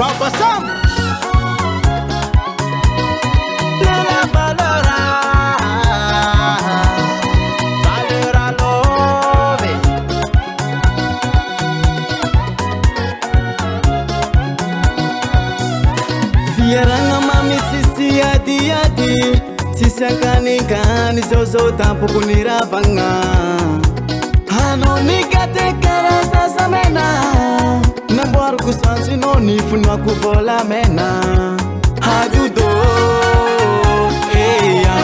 Baba Sam Nella valora Valora love Fieranga mami sisi adi Sisi akanikani zozo tampo kuniravanga Hano nikate karasa samena Namboar kusansi no nifunwa kuvola mena Hajudo eya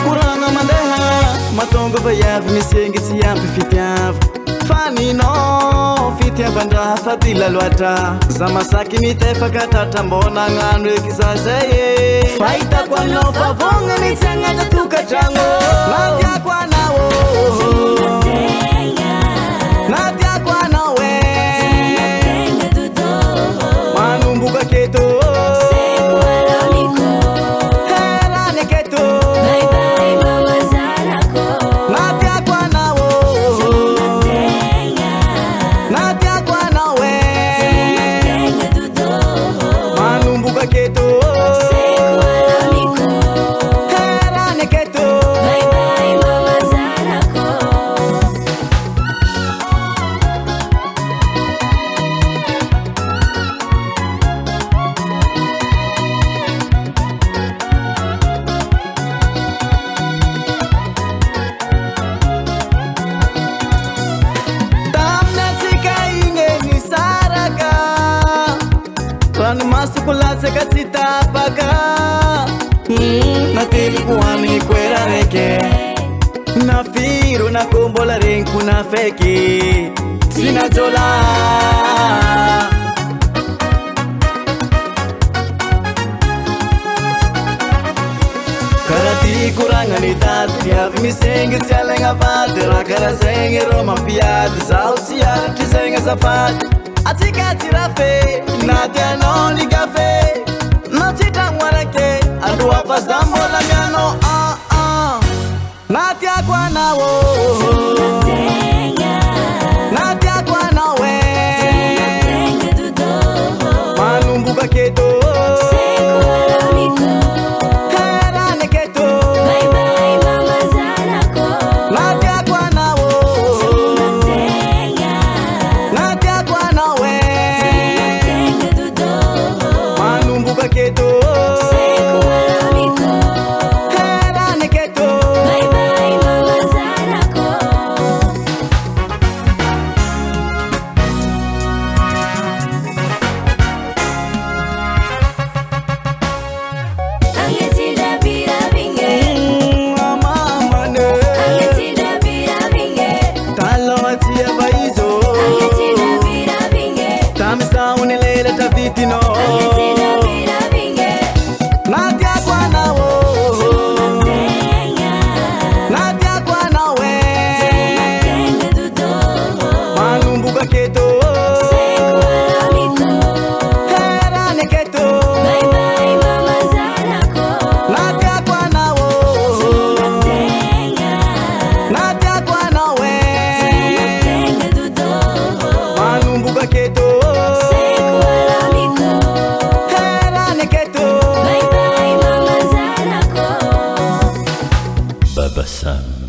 Kuranga mandeha Matongo vayav misiengi siyampi fitiav Fani no fitia bandra fatila luata Zamasaki nitefa katata mbona ngandwe kisaseye Faita kwa nofa vonga nitangata tukachango Natia kwa nawo Natia kwa nawe Manumbuka keto Hela ne keto Natia kwa nawo Natia kwa nawe Manumbuka keto Hela ne keto Masukulaze katita paka Natili kuhani kwera reke Nafiru na kumbola renku na feki Sina jola Karati kuranga ni tatu Yavi misengi sialenga fatira Kara sengi roma piyati Sausia kisenga safati Atika tirafe Nadia no ni cafe Natita mwareke Adua fazambo la miano Natia kwa nawo Natia kwa nawe Manumbuka keto Hera ne keto Natia kwa nawo Natia kwa nawe Manumbuka keto Hera ne keto Tamisa unilela tavitino Natia kwa nawo Natia kwa nawe Manumbuka keto Hera ne keto Natia kwa nawo Natia kwa nawe Manumbuka keto Baba Sam.